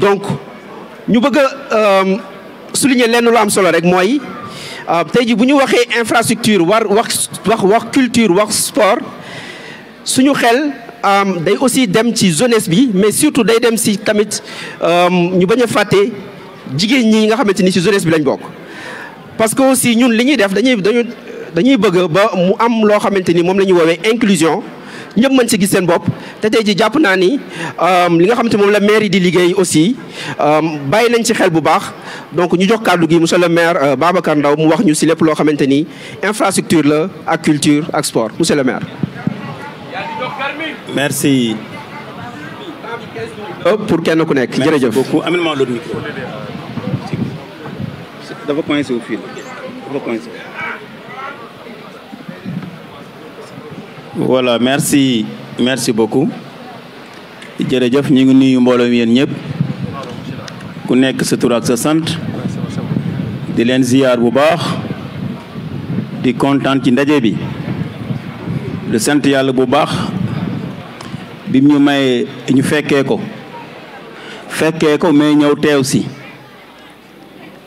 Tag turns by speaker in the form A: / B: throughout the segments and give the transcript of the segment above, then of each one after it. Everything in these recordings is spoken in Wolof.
A: donc ñu bëgg a souligner lenn lu am solo rek mooy tey ji bu ñu waxee infrastructure wax culture wax sport suñu xel day aussi dem ci jeunesse bi mais surtout day dem si tamit ñu bañ a fàtte jigéen ñi nga xamante ni si jeunesse bi lañ bokk. parce que aussi ñun li ñuy def dañuy bëgg ba mu am loo xamante ni moom la ñuy woowee inclusion ñëpp mën si gis seen bopp te tey ji jàpp naa ni li nga xamante moom la maire yi di liggéey aussi bàyyi nañ ci xel bu baax donc ñu jox kàddu gi monsieur le maire Babacar Ndao mu wax ñu si lépp loo xamante ni infrastructure la ak culture ak sport monsieur le maire.
B: merci.
A: pour kenn ku nekk jërëjëf.
B: merci beaucoup amène-moi l'autre micro. dafa coincé au fil dafa coincé. voilà merci beaucoup jërëjëf ñu ngi nuyu mbooloo mi yéen ñëpp ku nekk sa tur ak sa sant di leen ziyaar bu baax di kontaan ci ndaje bi di sant yàlla bu baax bi ñu may ñu fekkee ko mais ñëw teew si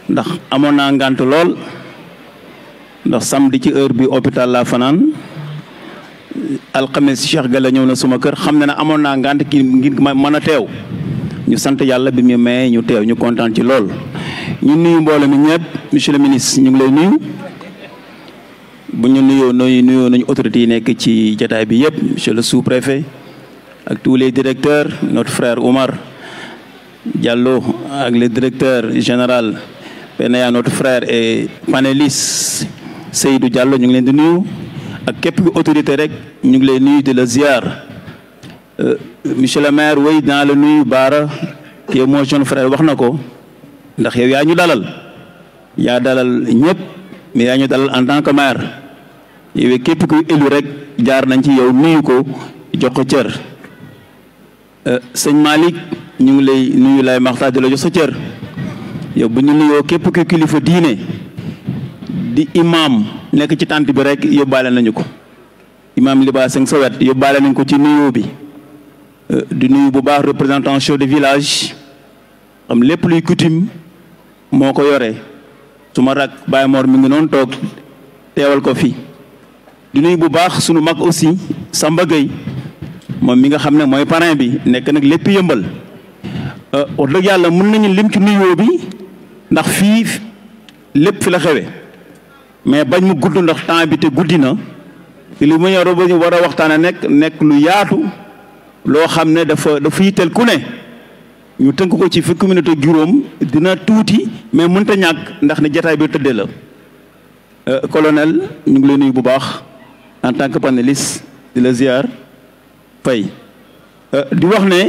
B: ndax amoon naa ngànt lool ndax samedi ci heure bi hôpital laa fanaan alxames Cheikh Gala ñëw na suma kër xam na ne amoon naa ngànt ki ngir mën a teew ñu sant yàlla bi mu mayee ñu teew ñu kontaan ci lool. ñu nuyu mbooloo mi ñëpp monsieur le ministre ñu ngi lay nuyu bu ñu nuyoo nañu autorités yi nekk ci jataay bi yëpp monsieur le sous-préfet ak tous les directeurs notre frère Oumar Diallo ak le directeur général Penaya notre frère et panéliste Seydou Diallo ñu ngi leen di nuyu. ak képp ku autorité rek ñu ngi lay nuyu di la ziar monsieur le maire wéy naa la nuyu Baara qui est mon jeune frère wax na ko ndax yow yaa ñu dalal ñëpp mais yaa ñu dalal en tant que maire yow képp kuy élu rek jaar nañ ci yow nuyu ko jox ko cër sëñ Malick ñu ngi lay nuyu lay maxtaa di la jox sa cër yow bu ñu nuyoo képp ku kilifa diine di imam nekk ci tànt bi rek yóbbaale nañu ko imam Liba Seng sa wet yóbbaale nañ ko ci nuyoo bi di nuyu bu baax représentant chef de village xam lépp luy coutume moo ko yore su ma rak Baye Mor mi ngi noonu toog teewal ko fi di nuyu bu baax sunu mag aussi Samba Gueye moom mi nga xam ne mooy parrain bi nekk nag lépp yëmbal wax dëgg yàlla mën nañu lim ci nuyoo bi ndax fii lépp fi la xewe mais bañ mu gudd ndax temps bi te guddi na li mu ñëw ba ñu war a waxtaane nekk lu yaatu loo xam ne dafa yitteel ku ne ñu tënk ko ci fukki minute ak juróom dina tuuti mais mënta ñàkk ndax ne jataay bi tëddee la colonel ñu ngi lay nuyu bu baax en tant que panéliste di la ziar fay di wax ne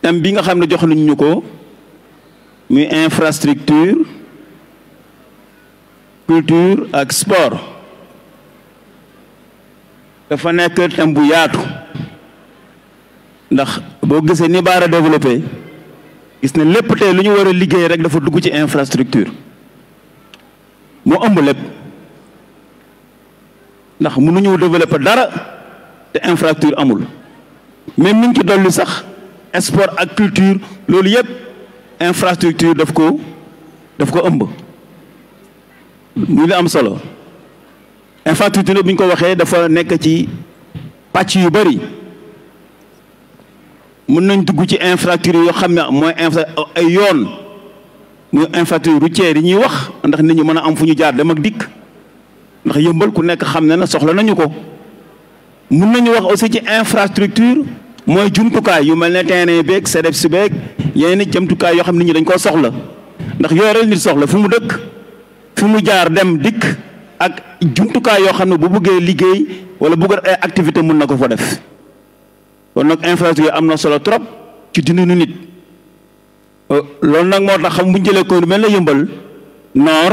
B: thème bi nga xam ne jox nañ ñu ko muy infrastructure culture ak sport dafa nekk thème bu yaatu ndax boo gisee ni Baara développé gis ne lépp tey lu ñu war a liggéey rek dafa dugg ci infrastructure moo ëmb lépp ndax mënuñu développé dara te infrastructure amul même niñ ci dolli sax sport ak culture loolu yëpp infrastructure daf ko ëmb muy la am solo infrastructure bi ñu ko waxee dafa nekk ci pàcc yu bari mën nañ dugg ci infrastructure yoo xam ne mooy ay yoon muy infrastructure routière yi ñuy wax ndax nit ñi mën a am fu ñu jaar dem ak dikk ndax yëmbal ku nekk xam ne na soxla nañu ko mën nañu wax aussi ci infrastructure mooy jumtukaay yu mel ne terrain beeg CDEPS beeg yeneen jumtukaay yoo xam ne nit ñi dañ koo soxla ndax yooyu rek nit soxla fu mu dëkk fu mu jaar dem dikk ak jumtukaay yoo xam ne bu bëggee liggéey wala bëgg ay activité mën na ko fa def kon nag infrastructure am na solo trop ci dundinu nit loolu nag moo tax xam bu ñu jëlee ko mel na yëmbal noor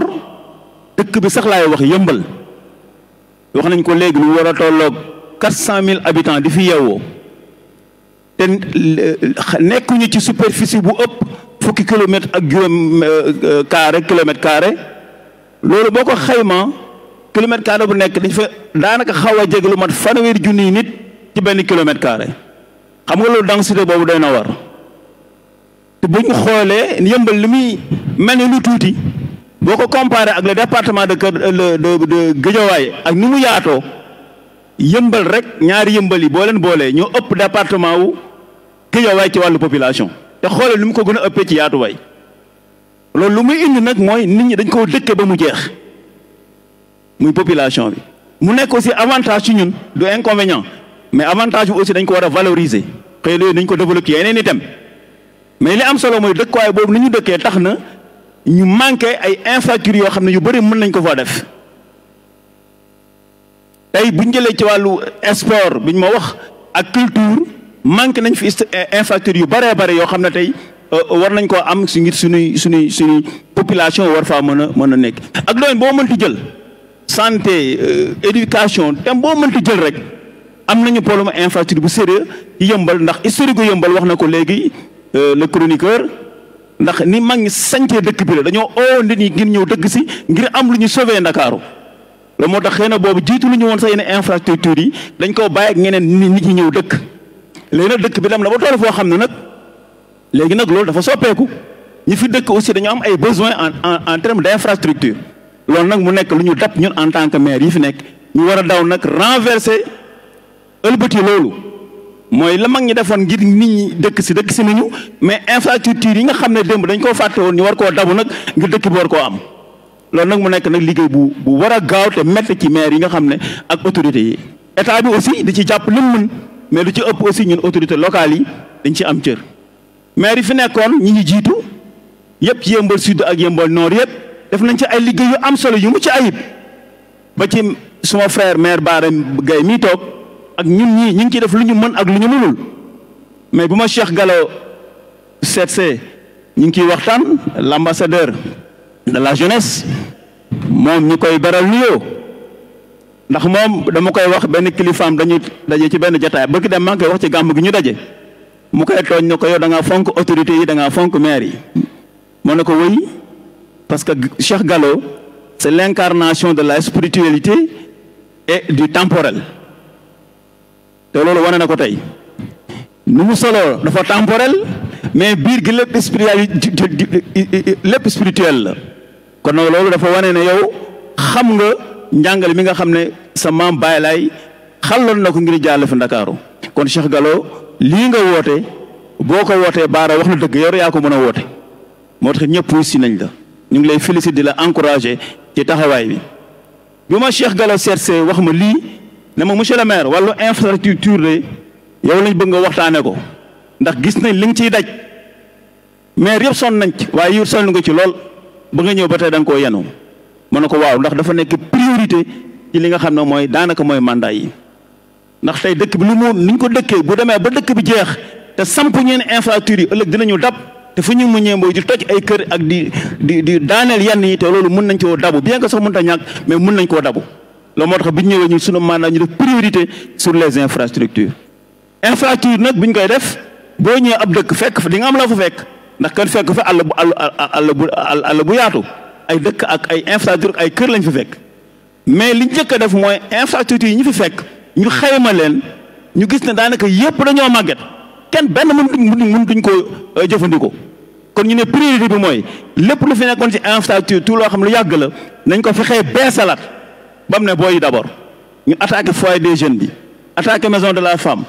B: dëkk bi sax laay wax yëmbal wax nañ ko léegi lu war a tolloog 400 000 habitants di fi yeewoo te nekkuñu ci superficie bu ëpp fukki kilomètre ak juróom kilomètre carré loolu boo ko xayma kilomètre carré bu nekk dañ fa daanaka xaw a jege lu mat 1,000 nit ci benn kilomètre carré xam nga loolu densité boobu doy na war te bu ñu xoolee Yeumbeul li muy mel ni lu tuuti boo ko comparé ak le département de Guédiawaye ak ni mu yaatoo Yeumbeul rek ñaari Yeumbeul yi boo leen boolee ñoo ëpp département wu Guédiawaye ci wàllu population te xoolee ni mu ko gën a ëppee ci yaatuwaay loolu lu muy indi nag mooy nit ñi dañ koo dëkke ba mu jeex muy population bi mu nekk aussi avantage ci ñun du inconvénient mais avantage bi aussi dañ ko war a valoriser xëy na dañ ko développer yeneen itam mais li am solo mooy dëkkuwaay boobu ni ñu dëkkee tax na ñu manqué ay infrastructures yoo xam ne yu bëri mën nañ ko faa def tey bu ñu jëlee ci wàllu sport bi ñu ma wax ak culture manqué nañ fi infrastructures yu bëree bëri yoo xam ne tey war nañ koo am si ngir suñuy population war faa mën a nekk ak domaine boo mënti jël santé éducation thème boo mënti jël rek am nañu problème infrastructure bu sérieux ci Yeumbeul ndax historique gu Yeumbeul wax na ko léegi le chroniqueur ndax ni mag ñi sañcee dëkk bi la dañoo oo nit ñi ngir ñëw dëkk si ngir am lu ñu sauver Ndakaaru la moo tax xëy na boobu jiitu lu ñu woon sax yenn infrastructure yi dañ koo bàyyi ak ñeneen nit ñi ñëw dëkk léegi nag dëkk bi dem na ba toll foo xam ne nag léegi nag loolu dafa soppeeku ñi fi dëkk aussi dañoo am ay besoins en termes d' infrastructure loolu nag mu nekk lu ñu dab ñun en tant que maire yi fi nekk ñu war a daw nag renverser ëlbati loolu mooy la mag ñi defoon ngir nit ñi dëkk si nañu mais infrastructure yi nga xam ne démb dañ koo fàtte woon ñu war koo dabu nag ngir dëkk bi war koo am loolu nag mu nekk nag liggéey bu war a gaaw te métti ci maire yi nga xam ne ak autorités yi état bi aussi di ci jàpp lim mën mais lu ci ëpp aussi ñun autorités locales yi dañ ci am cër maire yi fi nekkoon ñi ñu jiitu yëpp ci Yeumbeul Sud ak Yeumbeul Nord yëpp def nañ ci ay liggéey yu am solo yu mucc ayib ba ci suma frère maire Bara Gaye mii toog ak ñun ñii ñu ngi ciy def lu ñu mën ak lu ñu mënul mais bu ma Cheikh Gallo seetsee ñu ngi ciy waxtaan l'ambassadeur de la jeunesse moom ñu koy beral nuyoo ndax moom dama koy wax benn kilifaam dañu daje ci benn jataay bëgg dem maa ngi koy wax ci gàmm gi ñu daje mu koy tooñ ne ko yow da ngaa fonk autorité yi da ngaa fonk maire yi moo ne ko wëy parce que Cheikh Gallo c'est l'incarnation de la spiritualité et du temporel te loolu wane na ko tey nu mu solo dafa temporel mais biir gi lépp spirituel la kon nag loolu dafa wane ne yow xam nga njàngale mi nga xam ne sa maam Baye Laay xaloon na ko ngir jàll fi Ndakaaru kon Cheikh Gallo lii nga woote boo ko wootee Baara wax na dëgg yow yaa ko mën a woote moo tax ñëpp si nañ la ñu ngi lay féliciter di la encourager ci taxawaay bi ma Cheikh Gallo seetsee wax ma lii ne ma monsieur le maire wàllu infrastructure de yow lañ bëgg nga waxtaane ko ndax gis nañ li nga ciy daj maire yëpp sonn nañ ci waaye yow sonn nga ci lool ba nga ñëw ba tey da nga koo yenu ma ne ko waaw ndax dafa nekk priorité ci li nga xam ne mooy daanaka mooy mandat yi ndax tey dëkk bi lu mu niñ ko dëkkee bu demee ba dëkk bi jeex te samp ñeen infrastructure yi ëllëg dinañu dab te fu ñu muñee mooy di toj ay kër ak di daaneel yenn yi te loolu mën nañ koo dabu bien que sax mënut a ñàkk mais mën nañ koo dabu loolu moo tax bi ñu ñëwee ñu sunu mandat ñu def priorité sur les infrastructures infrastructure nag bi ñu koy def boo ñëwee ab dëkk fekk fa di nga am la fa fekk ndax kan fekk fa àll bu yaatu ay dëkk ak ay infrastructure ay kër lañ fa fekk mais li njëkk a def mooy infrastructure yi ñu fi fekk ñu xayma leen ñu gis ne daanaka yëpp dañoo màgget kenn benn mënuñ ko jëfandikoo kon ñu ne priorité bi mooy lépp lu fi nekkoon ci infrastructure tout loo xam lu yàgg la nañ ko fexee beesalaat ba mu ne booy d'abord ñu attaqué foyer des jeunes bi attaqué maison de la femme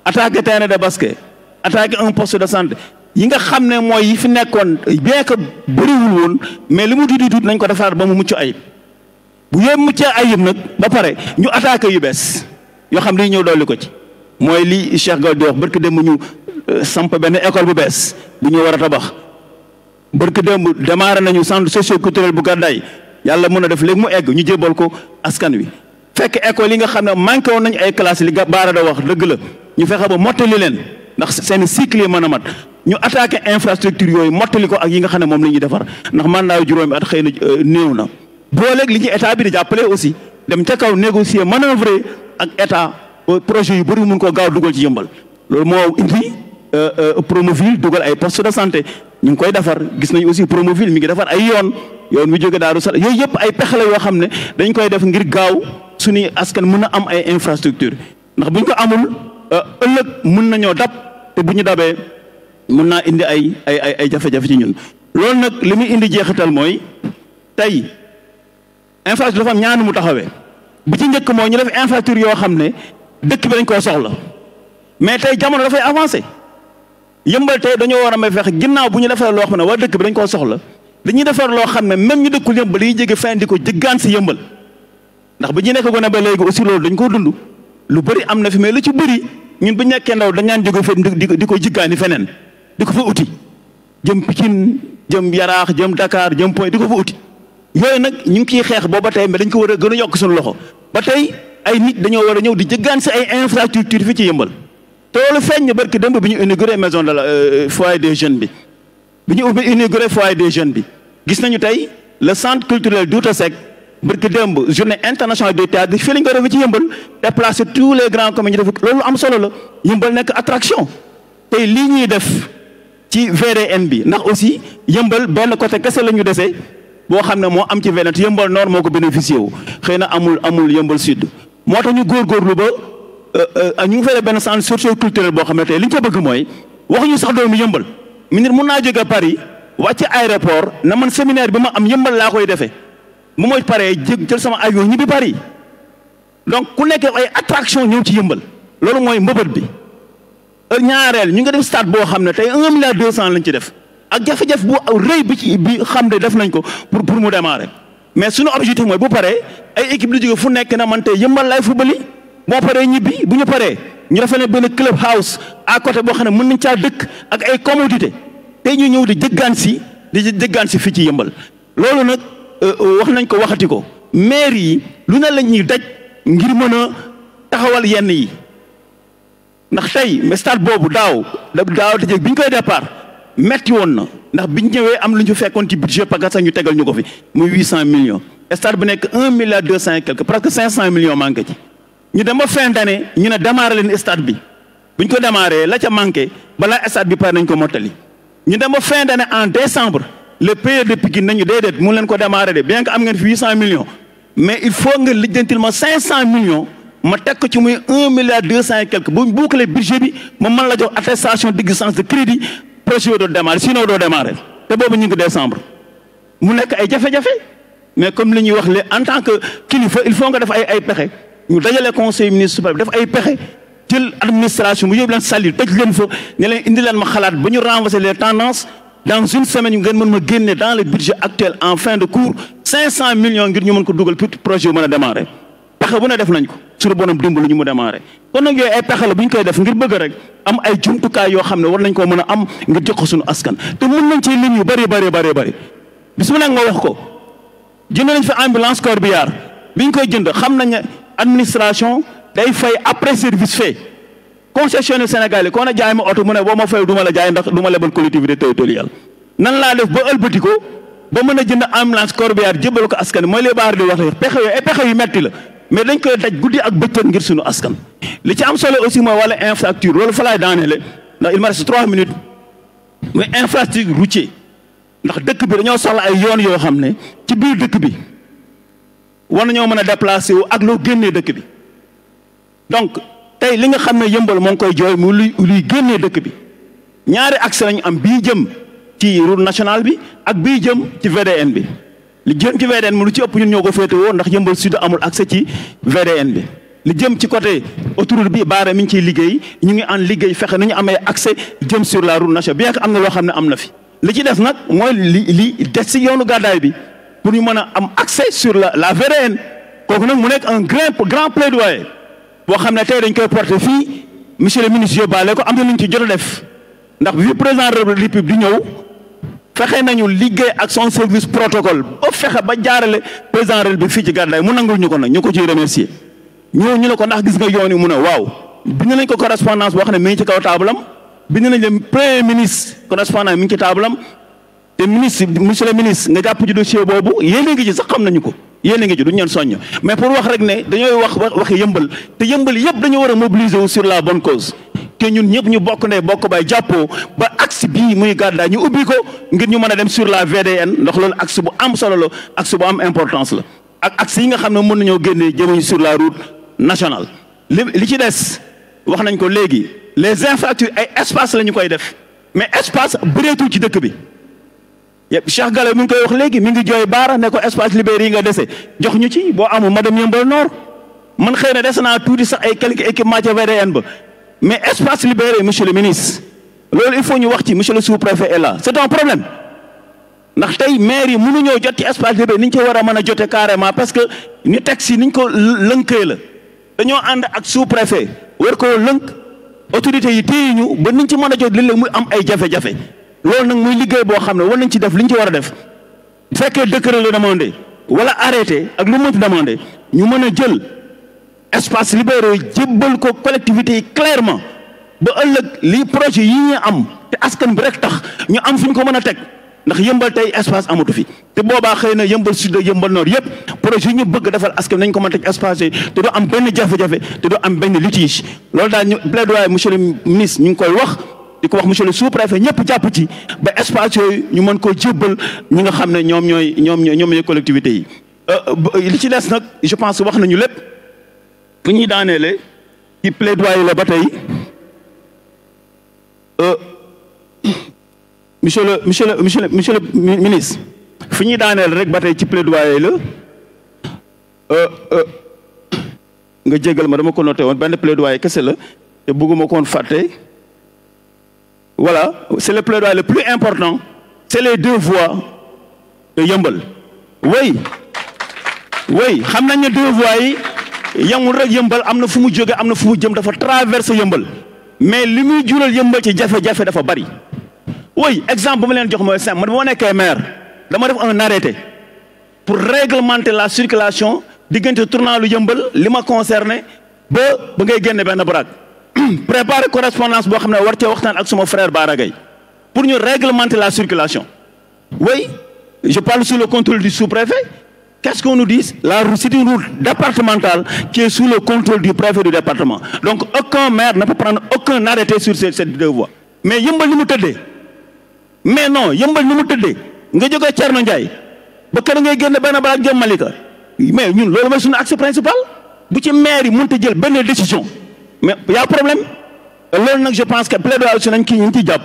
B: attaqué terrain de basket attaqué un poste de santé yi nga xam ne mooy yi fi nekkoon bien que bëriwul woon mais li mu tuuti tuuti nañ ko defaat ba mu mucc ayib bu yee muccee ayib nag ba pare ñu attaqué yu bees yoo xam ne ñëw dolli ko ci mooy li Cheikh Gallo di wax barke démb ñu samp benn école bu bees bu ñu war a tabax barke démb démarré nañu centre socio-culturel bu Gàddaay yàlla mën a def léegi mu egg ñu jébal ko askan wi fekk école yi nga xam ne manqué woon nañu ay classes li Baara da wax dëgg la ñu fexe ba mottali leen ndax seen cycle yi mën a mat ñu attaqué infrastructure yooyu mottali ko ak yi nga xam ne moom la ñuy defar ndax mandat yu juróomi at xëy na néew na booleeg li ci état bi di jàppale aussi dem ca kaw négocier manœuvrer ak état projet yu bëri mun koo gaaw dugal ci Yeumbeul loolu moo indi Promoville dugal ay poste de santé ñu ngi koy defar gis nañu aussi Promoville mi ngi defar ay yoon mi jóge Daaru Salaam yooyu yëpp ay pexe la yoo xam ne dañ koy def ngir gaaw suñuy askan mën a am ay infrastructure ndax buñ ko amul ëllëg mën nañoo dab te bu ñu dabee mën naa indi ay jafe-jafe ci ñun. loolu nag li muy indi jeexital mooy tey infrastructure dafa am ñaanu mu taxawee bi ci njëkk mooy ñu def infrastructure yoo xam ne dëkk bi dañ koo soxla mais tey jamono dafay avancé yëmbal tey dañoo war a may fexe ginnaaw bu ñu defee loo xam ne waa dëkk bi dañ koo soxla dañuy defar loo xam ne même ñu dëkkul yëmbal yi jege fin di ko jëggaan si yëmbal ndax bi ñu nekk gone ba léegi aussi loolu dañ koo dund lu bëri am na fi mais lu ci bëri ñun bu ñu nekkee ndaw dañ naan jóge fa di ko jëggaani feneen di ko fa uti jëm Pikine jëm Yaraax jëm Dakar jëm Point di ko fa uti yooyu nag ñu ngi ciy xeex booba tey mais dañ ko war a gën a yokk suñu loxo ba tey ay nit dañoo war a ñëw di jëggaan si ay infrastructure fi ci yëmbal te loolu feeñ na barki démb bi ñu inauguré maison de la foyer des jeunes bi ñu inauguré foyer des jeunes bi gis nañu tey le centre culturel Douta Seck barki démb journée internationale du théâtre fii lañ ko defee ci yëmbal déplacé tous les grands communes ñu def loolu am solo la yëmbal nekk attraction tey lii ñuy def ci VDN bi ndax aussi yëmbal benn côté kese la ñu dese boo xam ne moo am ci VDN yëmbal nord moo ko bénéficié wu xëy na amul yëmbal sud moo tax ñu góorgóorlu ba ñu ngi fay benn centre socio-culturel boo xam ne tey li ñu ko bëgg mooy waxuñu sax doomu yëmbal ministre mun naa jóge Paris wàcc aéroport na man séminaire bi ma am yëmbal laa koy defee bu mooy paree jël sama avion ñibbi Paris donc ku nekk ay attraction ñëw ci yëmbal loolu mooy mbëbët bi ñaareel ñu nga def stade boo xam ne tey 1 milliard 200 lañ ci def ak jafe-jafe bu rëy bi xam ne def nañ ko pour mu démarrer mais suñu objectif mooy bu paree ay équipe lu jóge fu nekk na man tey yëmbal lay fubali boo paree ñibbi bu ñu paree ñu defal ne benn club house à côté boo xam ne mën nañ caa dëkk ak ay commodité tey ñu ñëw di jëggaan si fii ci yëmbal loolu nag wax nañ ko waxati ko maire yi lu ne lañ ñuy daj ngir mën a taxawal yenn yi ndax tey stade boobu daaw te bi ñu koy départ metti woon na ndax biñ ñëwee am lu ñu fekkoon ci budget parce que sax ñu tegal ñu ko fi muy 800 millions stade bu nekk 1 milliard 200 et quelque presque 500 millions manqué ci ñu dem ba fin d'année ñu ne démarré leen stade bi buñ ko démarré la ca manqué balaa stade bi pare nañ ko mottali ñu dem ba fin d'année en décembre le payeur de Pikine nañu déedéet mun leen ko démarré de bien que am ngeen fi 800 millions mais il faut nga lijjantil ma 500 millions ma teg ko ci muy 1 milliard 200 et quelque bu boucler budget bi ma mën la jox attestation d'existence de crédit projet doo démarré sinon doo démarré te boobu ñu ngi décembre mu nekk ay jafe-jafe mais comme li ñuy wax le en tant que kilifa il faut nga def ay pexe ñu dajale conseil municipal bi def ay pexe jël administration bu yóbbu leen sali tëj leen fa ne leen indi leen ma xalaat ba ñu renverser les tendances dans une semaine ñu ngeen mën ma génne dans le budget actuel en fin de cours 500 millions ngir ñu mën ko dugal pour projet bu mën a démarrer pexe bu ne def nañ ko suñu bonam dimbali ñu mu démarrer kon nag yooyu ay pexe la bu ñu koy def ngir bëgg rek am ay jumtukaay yoo xam ne war nañ koo mën a am ngir jox ko suñu askan te mën nañ ci lim yu bëri bis mu nekk nga wax ko jënd nañ fi ambulance corbillard bi ñu koy jënd xam nañ ne administration day fay après service fait concessionnaire Sénégal yi koo na jaay ma oto mu ne boo ma fay du ma la jaay ndax du ma lebal collectivité territoriale nan laa def ba ëlbati ko ba mën a jënd ambulance corbillard jëbal ko askan mooy les baax di wax pexe yooyu ay pexe yu metti la mais dañ koy daj guddi ak bëccëg ngir suñu askan li ci am solo aussi mooy wala infrastructure loolu fa laay daaneele ndax il me reste 3 minutes muy infrastructure routier ndax dëkk bi dañoo soxla ay yoon yoo xam ne ci biir dëkk bi war nañoo mën a déplacer wu ak loo génnee dëkk bi donc tey li nga xam ne yëmbal moo ngi koy jooy mu luy génnee dëkk bi ñaari axe lañu am bii jëm ci route nationale bi ak bii jëm ci VDN bi li jëm ci VDN mu lu ci ëpp ñun ñoo ko féetewoo ndax yëmbal sud amul accès ci VDN bi li jëm ci côté autoroute bi baare mi ngi ciy liggéey ñu ngi en liggéey fexe nu ñu amee accès jëm sur la route nationale bien que am na loo xam ne am na fi li ci def nag mooy li des ci yoonu gàddaay bi pour ñu mën a am accès sur la VDN kooku nag mu nekk un grand plaidoyer boo xam ne tey dañ koy porter fii monsieur le ministre yóbbaale ko am na lu ñu ci jot a def ndax bi fi président de la République di ñëw fexe nañu liggéey ak son service protocole ba fexe ba jaarale président de bi fii ci gàddaay mu nangul ñu ko nag ñu ko ciy remercier ñu ne ko ndax gis nga yoon yi mu ne waaw bind nañ ko correspondance boo xam ne mi ngi ci kaw taabalam bind nañ le premier ministre correspondance mi ngi ci taabalam te ministre monsieur le ministre nga jàpp ci dossier boobu yéen a ngi ci sax xam nañu ko yéen a ngi ci duñ leen soññ mais pour wax rek ne dañooy waxi yëmbal te yëmbal yëpp dañoo war a mobiliser wu sur la bonne cause te ñun ñëpp ñu bokk ne bokk bay jàppoo ba axe bii muy gàddaay ñu ubbi ko ngir ñu mën a dem sur la VDN ndax loolu axe bu am solo la axe bu am importance la ak axe yi nga xam ne mën nañoo génnee jëmeñu sur la route nationale li ci des wax nañ ko léegi les infrastructures ay espace la ñu koy def mais espace bëreetul ci dëkk bi Cheikh Gallo mi ngi koy wax léegi mi ngi jooy baara ne ko espace libéré yi nga dese jox ñu ci boo amul madame Yeumbeul Nord man xëy na des naa tuuti sax ay quelques équipements ca VDN ba mais espace libéré monsieur le ministre loolu il faut ñu wax ci monsieur le sous-préfet est là c'est un problème ndax tey maire yi mënuñoo jot ci espace libéré ni ñu ci war a mën a jote carrément parce que ñu teg si ni ñu ko lënkee la dañoo ànd ak sous-préfet war koo lënk autorités yi téye ñu ba niñ ci mën a jot léeg-léeg muy am ay jafe-jafe loolu nag muy liggéey boo xam ne war nañ ci def li ñu ci war a def bu fekkee décret la demandé wala arrêté ak lu mënti demandé ñu mën a jël espace libéré jébbal ko collectivités yi clairement ba ëllëg lii projet yi ñu am te askan bi rek tax ñu am fu ñu ko mën a teg ndax yëmbal tey espace amatu fi te boobaa xëy na yëmbal sud ak yëmbal nord yëpp projet yi ñu bëgg defal askan nañ ko mën a teg espace yi te du am benn jafe-jafe te du am benn litige loolu daal ñu plaidoyer monsieur le ministre ñu ngi koy wax di ko wax monsieur le sous-préfet ñëpp jàpp ci ba espace yooyu ñu mën koo jébbal ñi nga xam ne ñoom ñooy collectivités yi li ci des nag je pense wax nañu lépp fu ñuy daaneele ci plaidoyer la ba tey monsieur le ministre fi ñuy daaneel rek ba tey ci plaidoyer la nga jégal ma dama ko noté woon benn plaidoyer kese la te bëgguma koon fàtte voilà c'est le plaidoyer le plus important c'est les 2 voies de Yeumbeul oui xam nañ ne 2 voies yi yamul rek Yeumbeul am na fu mu jóge am na fu mu jëm dafa traverser Yeumbeul mais li muy jural Yeumbeul ci jafe-jafe dafa bari oui exemple bu ma leen jox mooy simple man bu ma nekkee maire dama def un arrêté pour réglementer la circulation diggante tournant lu Yeumbeul li ma concerné ba ngay génne benn baraag préparer correspondance boo xam ne war cee waxtaan ak suma frère Bara Gaye pour ñu réglementer la circulation oui je parle sous le contrôle du sous-préfet qu'est-ce qu'on nous dit la route c'est une route départementale qui est sous le contrôle du préfet du département donc aucun maire ne peut prendre aucun arrêté sur ces 2 voies mais Yeumbeul ni mu tëddee mais non Yeumbeul ni mu tëddee nga jógee Thierno Ndiaye ba kër ngay génn benn baraag jëm Malika mais ñun loolu mooy suñu axe principal bu ci maire yi mënta jël benn décision mais y a problème loolu nag je pense que plaidoyer aussi nañ kii ñu ngi ciy jàpp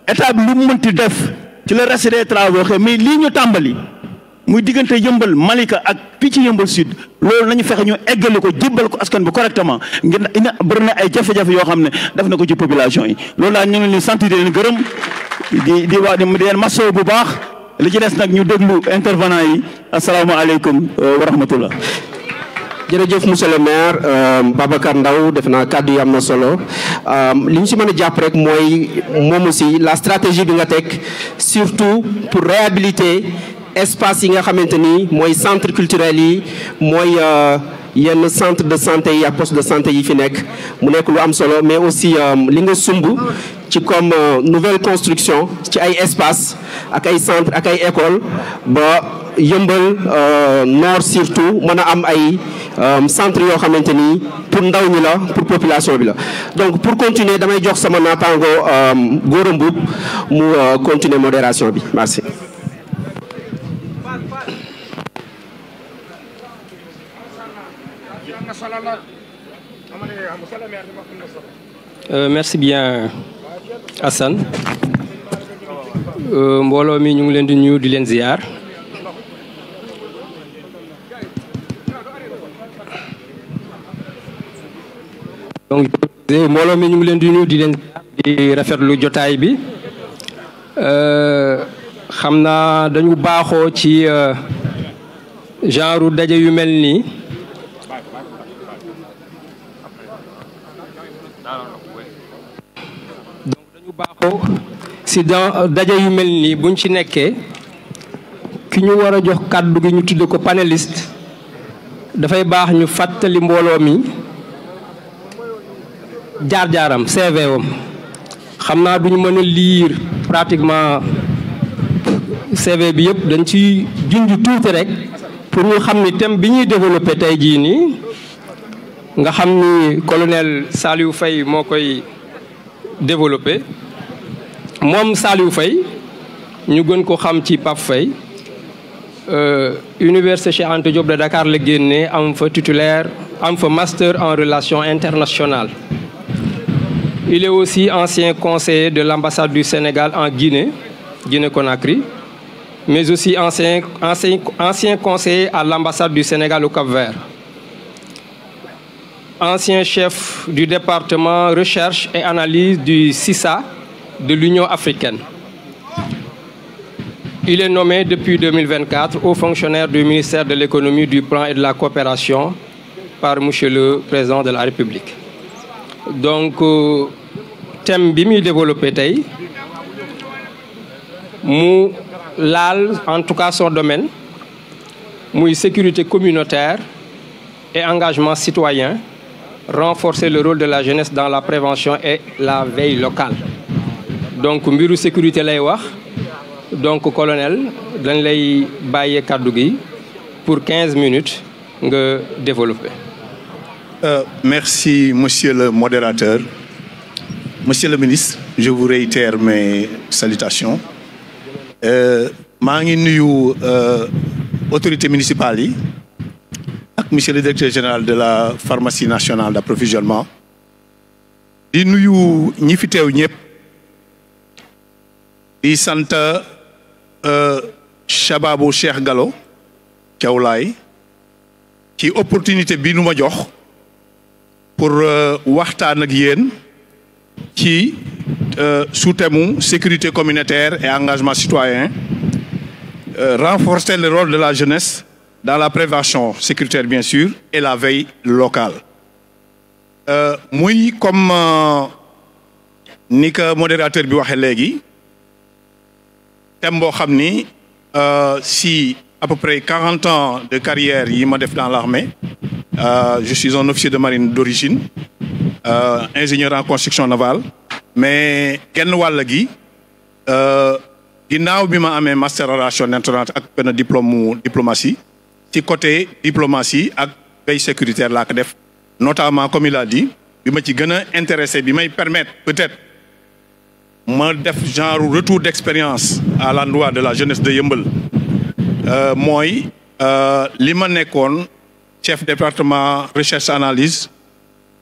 B: état bi lu mu mënti def ci le reste des travaux mais lii ñu tàmbali muy diggante Yeumbeul Malika ak fii ci Yeumbeul Sud loolu nañu fexe ñu eggali ko jébbal ko askan bi correctement ngir ina bëri na ay jafe-jafe yoo xam ne def na ko ci population yi loolu daal ñu ngi leen sant di leen gërëm di wax di leen masawu bu baax li ci des nag ñu déglu intervenant yi asalaamaaleykum wa rahmatullah.
A: jërëjëf monsieur le maire Babacar Ndao def naa kàddu yi am na solo li ñu si mën a jàpp rek mooy moom aussi la stratégie bi nga teg surtout pour réhabiliter espace yi nga xamante ni mooy centre culturel yi mooy yenn centre de santé yi ak poste de santé yi fi nekk mu nekk lu am solo mais aussi li nga sumb ci comme nouvelle construction ci ay espace ak ay centre ak ay école ba Yeumbeul Nord surtout mën a am ay centre yoo xamante ni pour ndaw ñi la pour population bi la donc pour continuer damay jox sama naataango Gora Mboup mu continuer modération bi merci.
C: Merci bien Assane mbooloo mi ñu ngi leen di nuyu di leen ziar donc mbooloo mi ñu ngi leen di nuyu di leen ziar di rafetlu jotaay bi xam naa dañu baaxoo ci genre daje yu mel nii donc dañu baaxoo si daje yu mel nii buñ ci nekkee ki ñu war a jox kàddu gi ñu tudde ko panéliste dafay baax ñu fàttali mbooloo mi jaar-jaaram CV wam xam naa duñu mën a lire pratiquement CV bi yëpp dañ ci junj tuuti rek pour ñu xam ni thème bi ñuy développé tey jii nii nga xam ni colonel Saliou Faye moo koy développé moom Saliou Faye ñu gën ko xam ci Pape Faye Université Cheikh Anta Diop de Dakar la génnee am fa titulaire am fa master en relations internationales Il est aussi ancien conseiller de l'ambassade du Sénégal en Guinée, Guinée-Conakry, mais aussi ancien conseiller à l'ambassade du Sénégal au Cap-Vert. Ancien chef du département recherche et analyse du CISA de l'Union africaine. Il est nommé depuis 2024 haut fonctionnaire du ministère de l'économie, du plan et de la coopération par Monsieur le Président de la République. Donc, thème bi muy développé tey mu laal en tout cas son domaine muy sécurité communautaire et engagement citoyen, renforcer le rôle de la jeunesse dans la prévention et la veille locale. Donc mbiru sécurité lay wax. Donc colonel dañ lay bàyyee kàddu gi pour 15 minutes nga développer.
D: Merci monsieur le modérateur. Monsieur le ministre, je vous réitère mes salutations. Maa ngi nuyu autorités municipales yi ak monsieur le directeur général de la pharmacie nationale d'approvisionnement. Di nuyu ñi fi teew ñëpp. Di sant Shababou Cheikh Gallo Thiawlaay ci opportunité bi nu ma jox pour waxtaan ak yéen ci sous-thème sécurité communautaire et engagement citoyen, renforcer le rôle de la jeunesse dans la prévention sécuritaire bien sûr et la veille locale. Muy comme ni ko modérateur bi waxee léegi thème boo xam ni si à peu près 40 ans de carrière yi ma def dans l'armée, je suis un officier de marine d'origine, ingénieur en construction navale, mais genn wàll gi ginnaaw bi ma amee master relations internationales ak benn diplôme diplomatie ci côté diplomatie ak veille sécuritaire laa ko def, notamment comme il a dit bi ma ci gën a intéressé bi may permettre peut-être ma def genre retour d'expérience à l'endroit de la jeunesse de Yeumbeul mooy li ma nekkoon chef département recherche analyse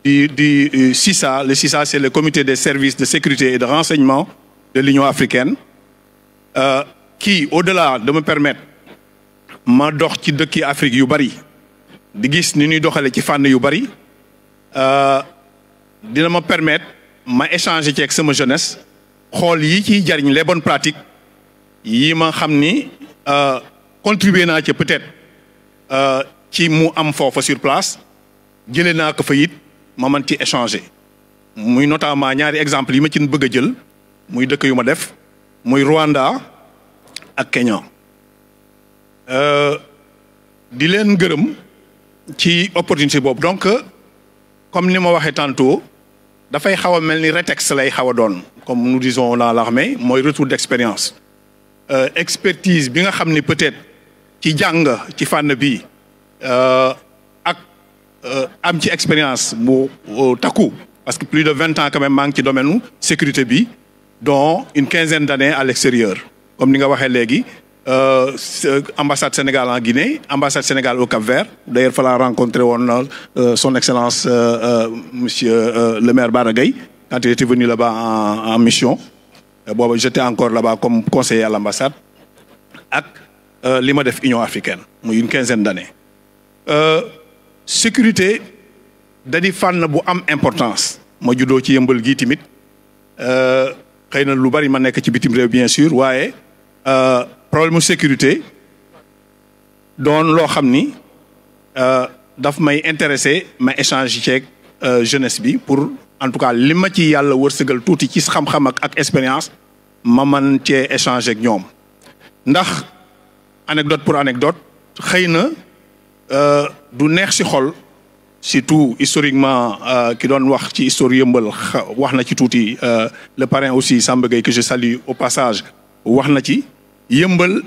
D: du CISA. Le CISA, c'est le comité des services de sécurité et de renseignement de l'Union africaine, qui au-delà de me permettre ma dox ci dëkki Afrique yu bari di gis ni ñuy doxale ci fànn yu bari dina ma permettre ma échanger ci ak sama jeunesse xool yi ciy jariñ les bonnes pratiques yi ma xam ni contribuer naa ci peut-être ci mu am foofa sur place jëlee naa ko fa it ma mën ci échanger muy notamment ñaari exemple yi ma ci bëgg a jël muy dëkk yu ma def muy Rwanda ak Kenya. Di leen gërëm ci opportunité boobu. Donc comme ni ma waxee tantôt dafay xaw a mel ni rétexte lay xaw a doon comme nous disons dans l'armée mooy retour d'expérience, expertise bi nga xam ni peut-être ci jàng ci fànn bi ak am ci expérience bu takku parce que plus de 20 ans quand même maa ngi ci domaine sécurité bi, dont une quinzaine d'années à l'extérieur comme ni nga waxee léegi. Ambassade Sénégal en Guinée, ambassade Sénégal au Cap-Vert. D'ailleurs, il fallait rencontrer son Excellence Monsieur le maire Baragay quand il était venu là-bas en mission. Bon, j'étais encore là-bas comme conseiller à l'ambassade. Avec l'IMADEF Union africaine, une quinzaine d'années. Sécurité, d'adi fan bu am importance. Moi, judo ci Yeumbeul gi timit. Xeyna lu bari ma nek ci bitim rew bien sûr, waye problème sécurité doon loo xam ni daf may intéressé ma échange ceeg jeunesse bi pour en tout cas li ma ci yàlla wërsëgal tuuti ci xam-xam ak expérience ma man cee échanger ak ñoom. Ndax anecdote pour anecdote xëy na du neex ci xol surtout historiquement ki doon wax ci histoire Yeumbeul wax na ci tuuti, le parrain aussi Samba Gueye que je salue au passage wax na ci. Yeumbeul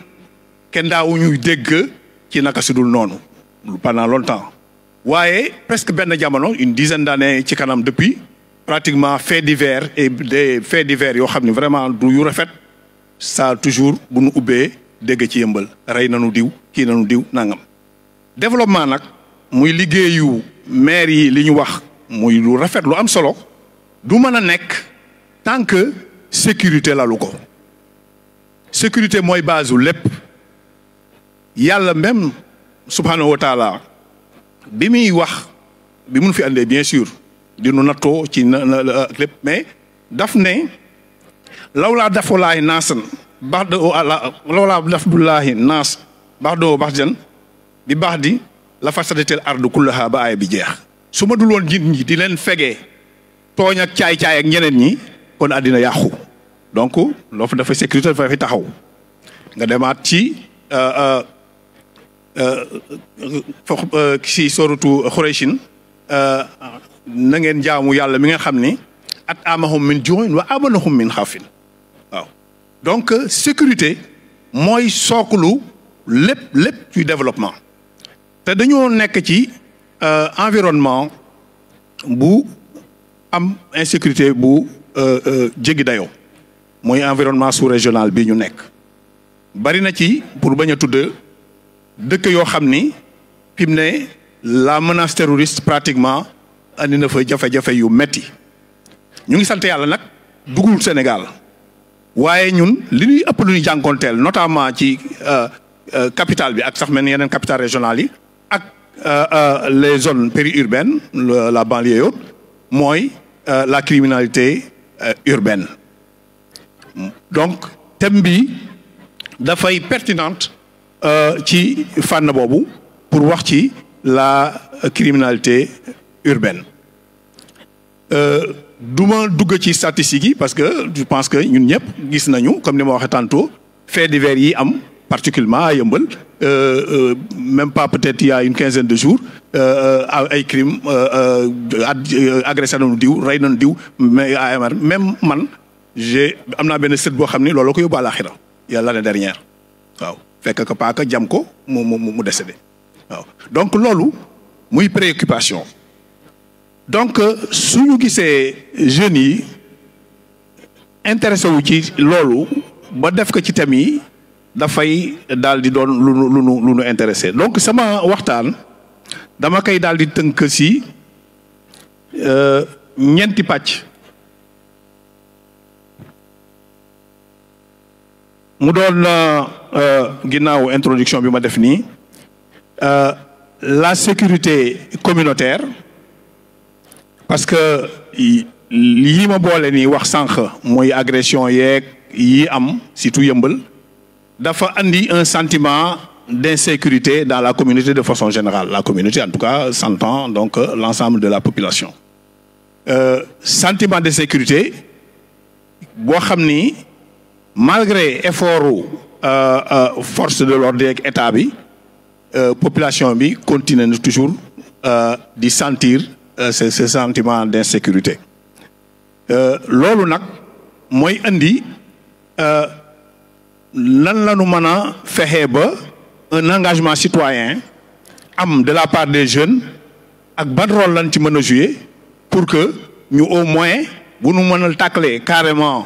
D: kenn daawuñu dégg ci naka sudul noonu pendant longtemps waaye presque benn jamono une dizaine d'années ci kanam depuis pratiquement faits divers et des faits divers yoo xam ne vraiment du yu rafet ça toujours bu nu ubbee dégg ci Yeumbeul rey nanu diw kii nanu diw nangam. Développement nag muy liggéeyu maire yi li ñu wax muy lu rafet lu am solo du mën a nekk tant que sécurité lalu ko sécurité mooy base u lépp yàlla même subhanahu wa taala bi muy wax bi mun fi andee bien sûr di nu nattoo ci lépp mais daf ne lawlaa dafulaahi naasan baax de lawlaa dafulaahi naas baax doo baax jan bi baax di la fasadatil ardu kullaha ba aaya bi jeex su ma dul woon nit ñi di leen fegee tooñ ak caay-caay ak ñeneen ñi kon àddina yàqu donc loolu dafa sécurité dafa fi taxaw nga demaat ci si soratu Xurayshin na ngeen jaamu yàlla mi nga xam ni at amahum min ju'in wa amanahum min xawfin waaw donc sécurité mooy sooklu lépp ci développement te dañoo nekk ci environnement bu am insécurité bu jéggi dayoo mooy environnement sous-régional bi ñu nekk bari na ci pour bañ a tudd dëkk yoo xam ni fi mu ne la menace terroriste pratiquement andi na fa jafe-jafe yu metti ñu ngi sant yàlla nag dugul Sénégal waaye ñun li ñuy ëpp lu ñuy jànkoonteel notamment ci capitale bi ak sax mel ni yeneen capitale régionale yi ak les zones périurbaines la banlieue yooyu mooy la criminalité urbaine donc thème bi dafay pertinente ci fànn boobu pour wax ci la criminalité urbaine du ma dugg ci statistiques yi parce que je pense que ñun ñëpp gis nañu comme ni ma waxee tantôt faits divers yi am particulièrement à Yeumbeul même pas peut-être il y a une quinzaine de jours ay crimes agressé nañu diw rey nañu diw mais AMR même man am naa benn sët boo xam ni loolu ko yóbbu àlaxira yàlla l'année dernière waaw fekk ko paaka jam ko mu décédé waaw donc loolu muy préoccupation donc suñu gisee jeunes yi intéressé wu ci loolu ba def ko ci thème yi dafay daal di doon lu nu intéressé donc sama waxtaan dama koy daal di tënk si ñeenti pàcc mu doon ginnaaw introduction bi ma def nii la sécurité communautaire parce que lii ma boole nii wax sànq mooy agression yeeg yi am surtout Yeumbeul dafa andi un sentiment d'insécurité dans la communauté de façon générale la communauté en tout cas s'entend donc l'ensemble de la population sentiment d'insécurité boo xam ni malgré effort force de l'ordre ak état bi population bi continue na toujours di sentir ce sentiment d'insécurité loolu nag mooy andi lan la ñu mën a fexe ba un engagement citoyen am de la part des jeunes ak ban rôle lañ ci mën a jouer pour que ñu au moins bu ñu mën a tàkkalee carrément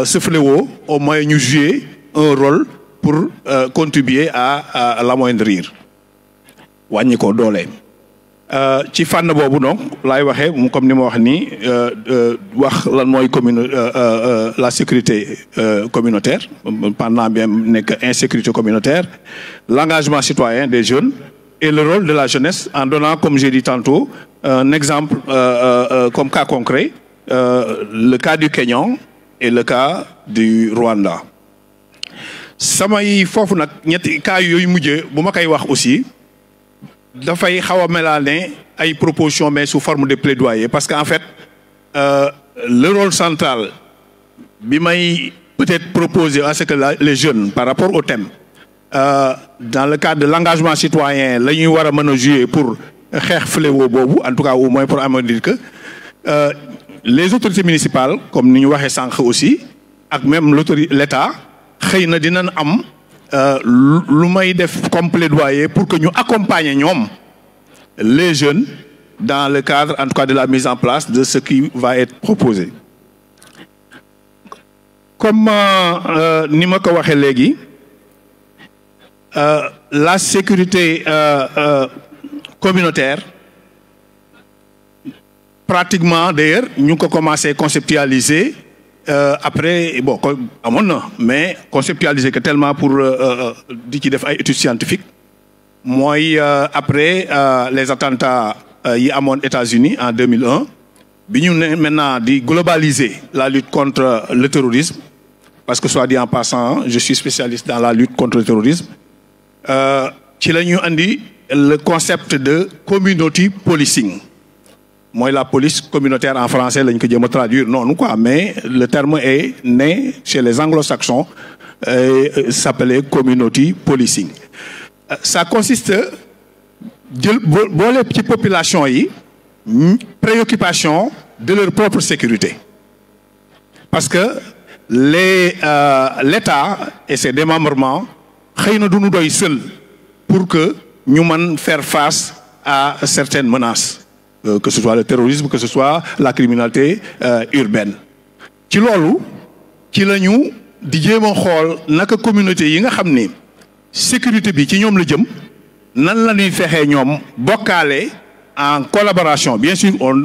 D: ce fléau au moins ñu jouer un rôle pour contribuer à l'amoindrir wàññi ko doole ci fànn boobu donc laay waxee comme ni ma wax nii wax lan mooy la sécurité communautaire pendant bien nekk insécurité communautaire l'engagement citoyen des jeunes et le rôle de la jeunesse en donnant comme j'ai dit tantôt un exemple comme cas concret le cas du Kenya et le cas du Rwanda samay foofu nag ñetti cas yooyu mujjee bu ma koy wax aussi dafay xaw a melaane ay propositions mais sous forme de plaidoyer parce que en fait le rôle central bi may peut-être proposer à ce que les jeunes par rapport au thème dans le cadre de l'engagement citoyen la ñuy war a mën a jouer pour xeex fléau boobu en tout cas au moins pour amoindrir que les autorités municipales comme ni ñu waxee sànq aussi ak même l'État xëy na dinañ am lu may def comme plaidoyer pour que ñu accompagner ñoom les jeunes dans le cadre en tout cas de la mise en place de ce qui va être proposé comme ni ma ko waxee léegi la sécurité communautaire pratiquement d'ailleurs ñu ngi ko commencé conceptualiser après bon amoon na mais conceptualiser que tellement pour di ci def ay études scientifiques mooy après les attentats yi amoon États-Unis en 2001 bi ñu ne maintenant di globaliser la lutte contre le terrorisme parce que soit dit en passant je suis spécialiste dans la lutte contre le terrorisme ci la ñu andi le concept de community policing mooy la police communautaire en français lañ ko jéem a traduire noonu quoi mais le terme est né chez les anglo-saxons s'appelait community policing ça consiste jël boole ci population yi préoccupation de leur propre sécurité parce que l'État et ses démembrements xëy na du ñu doy seul pour que ñu mën faire face à certaines menaces que ce soit le terrorisme que ce soit la criminalité urbaine ci loolu ci la ñu di jéem a xool naka communauté yi nga xam ni sécurité bi ci ñoom la jëm nan la ñuy fexee ñoom bokkaale en collaboration bien sûr on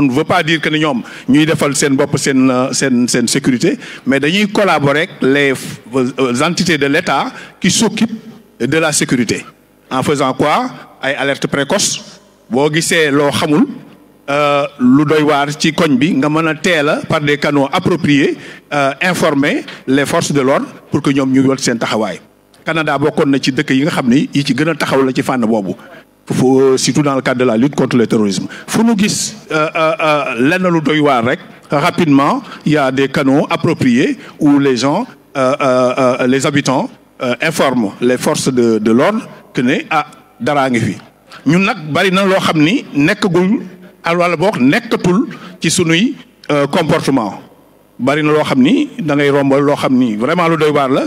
D: ne veut pas dire que ne ñoom ñuy defal seen bopp seen sécurité mais dañuy collaborer avec les entités de l'État qui s'occupent de la sécurité en faisant quoi ay alertes précoces boo gisee loo xamul lu doy waar ci koñ bi nga mën a teel a par des canaux appropriés informer les forces de l'ordre pour que ñoom ñu wot seen taxawaay. Canada bokkoon na ci dëkk yi nga xam ni yi ci gën a taxaw la ci fànn boobu surtout dans le cadre de la lutte contre le terrorisme fu nu gis lenn lu doy waar rek rapidement il y a des canaux appropriés où les gens les habitants informent les forces de l'ordre que ne daraa ngi fi. ñun nag bari na loo xam ni nekkagul wala boog nekkatul ci sunuy comportement bari na loo xam ni da ngay rombal loo xam ni vraiment lu doy waar la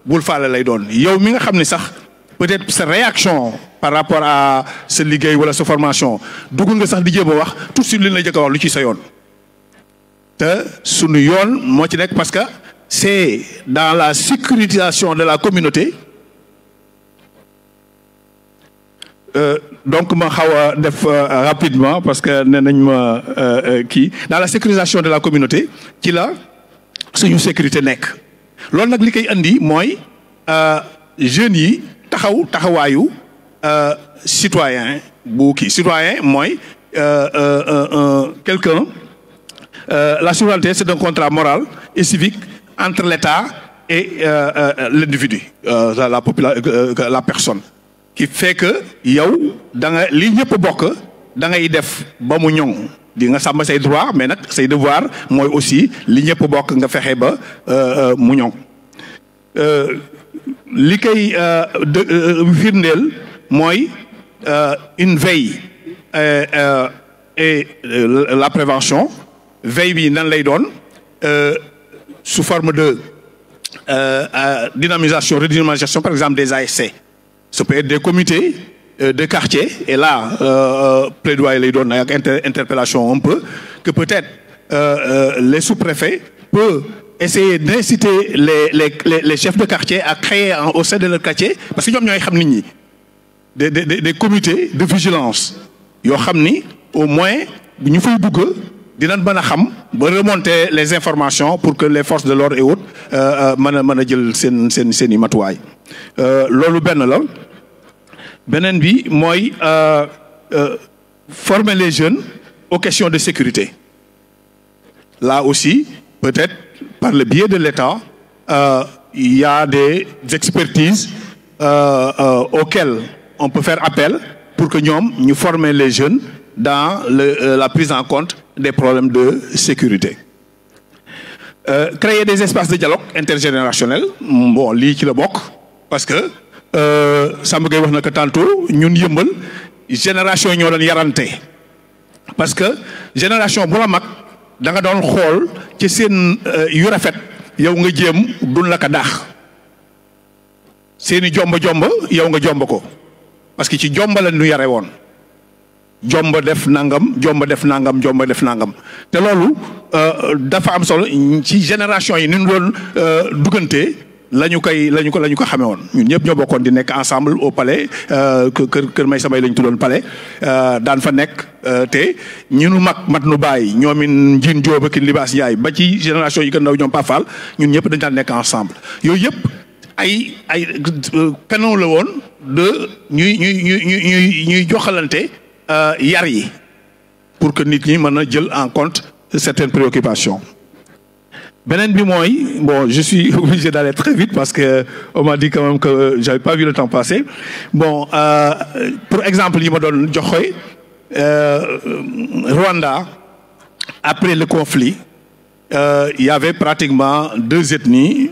D: bul faale lay doon yow mi nga xam ni sax peut-être sa réaction par rapport à sa liggéey wala sa formation dugg nga sax di jéem a wax tout de suite li la jëkk a wax lu ci sa yoon te sunu yoon moo ci nekk parce que c'est dans la sécurisation de la communauté. Donc ma xaw a def rapidement parce que nee nañ ma kii dans la sécurisation de la communauté ci la suñu sécurité nekk loolu nag li koy andi mooy jeunes yi taxawaayu citoyen bu kii citoyen mooy quelqu'un la souveraineté c'est un contrat moral et civique entre l'État et l'individu la personne qui fait que yow da nga li ñëpp bokk da ngay def ba mu ñoŋ di nga sàmm say droit mais nag say devoir mooy aussi li ñëpp bokk nga fexe ba mu ñoŋ li koy firndeel mooy une veille et la prévention veille bi nan lay doon sous forme de dynamisation redynamisation par exemple des ASC. Ça peut être des comités de quartier et là plaidoyer lay doon ak interpellation un peu que peut-être les sous-préfets peuvent essayer d'inciter les chefs de quartier à créer au sein de leur quartier parce que ñoom ñooy xam nit ñi des comités de vigilance yoo xam ni au moins bu ñu fay dugg dinañ mën a xam ba remonter les informations pour que les forces de l'ordre et autres mën a jël seen i matuwaay loolu benn la beneen bi mooy former les jeunes aux questions de sécurité là aussi peut-être par le biais de l'État il y a des expertises auxquelles on peut faire appel pour que ñoom ñu former les jeunes dans la prise en compte des problèmes de sécurité. Créer des espaces de dialogue intergénérationnel bon lii ci la bokk parce que Samba Gueye wax na ko tantôt ñun yëmbal génération ñoo doon yarante parce que génération bu la mag da nga doon xool ci seen yu rafet yow nga jéem duñ la ko daax seeni jomba yow nga jomba ko parce que ci jomba la ñu yare woon jomba def nangam te loolu dafa am solo ci génération yi ni ñu doon duggante la ñu ko xamee woon ñun ñëpp ñoo bokkoon di nekk ensemble au palais kër may samay la ñu tuddoon palais daan fa nekk te ñunu mat nu bàyyi ñoomin Njiin Jóob ak Libaas Njaay ba ci génération yi gën ndaw ñoom Pafal ñun ñëpp dañ daan nekk ensemble yooyu yëpp ay canon la woon de ñuy joxalante yar yi pour que nit ñi mën a jël en compte certaines préoccupations. Beneen bi mooy bon je suis obligé d'aller très vite parce que on m'a dit quand même que j'avais pas vu le temps passer bon pour exemple yi ma doon joxe Rwanda après le conflit il y avait pratiquement deux ethnies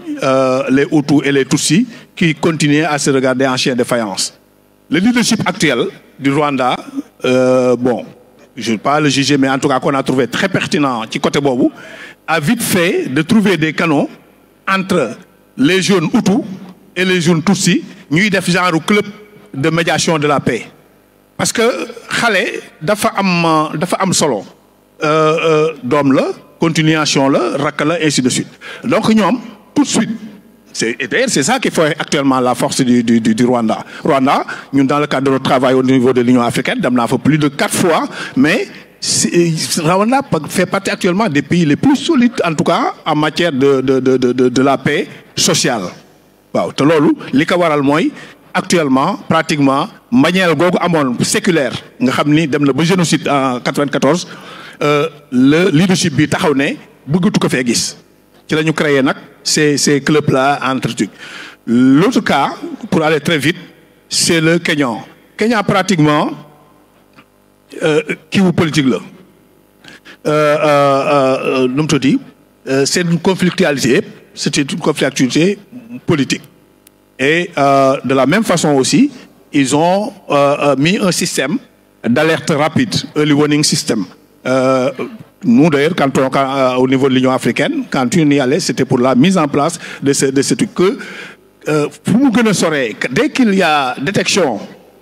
D: les Hutus et les Tutsis qui continuaient à se regarder en chien de faïence. Le leadership actuel du Rwanda bon je ne vais pas le juger mais en tout cas qu'on a trouvé très pertinent ci côté boobu a vite fait de trouver des canaux entre les jeunes Hutus et les jeunes Tutsis ñuy def genre club de médiation de la paix parce que xale dafa am solo doom la continuation la rakk la ainsi de suite donc ñoom tout de suite c'est ça qui fait actuellement la force du Rwanda. Rwanda ñun dans le cadre de notre travail au niveau de l'Union africaine dem naa fa plus de 4 fois mais Rwanda fait partie actuellement des pays les plus solides en tout cas en matière de la paix sociale waaw te loolu li ko waral mooy actuellement pratiquement manière googu amoon séculaire nga xam ni dem na ba génocide en 94 le leadership bi taxaw ne bëggatu ko fee gis ci la ñu créé nag ces clubs là entre trucs. L'autre cas pour aller très vite c'est le Kenya pratiquement kii wu politique la nu mu tudd c'est une conflictualité c'était une conflictualité politique et de la même façon aussi ils ont mis un système d'alerte rapide early warning system nous d'ailleurs quand au niveau de l'Union africaine quand on y allait c'était pour la mise en place de ce truc que fu mu gën a soree dès qu'il y a détection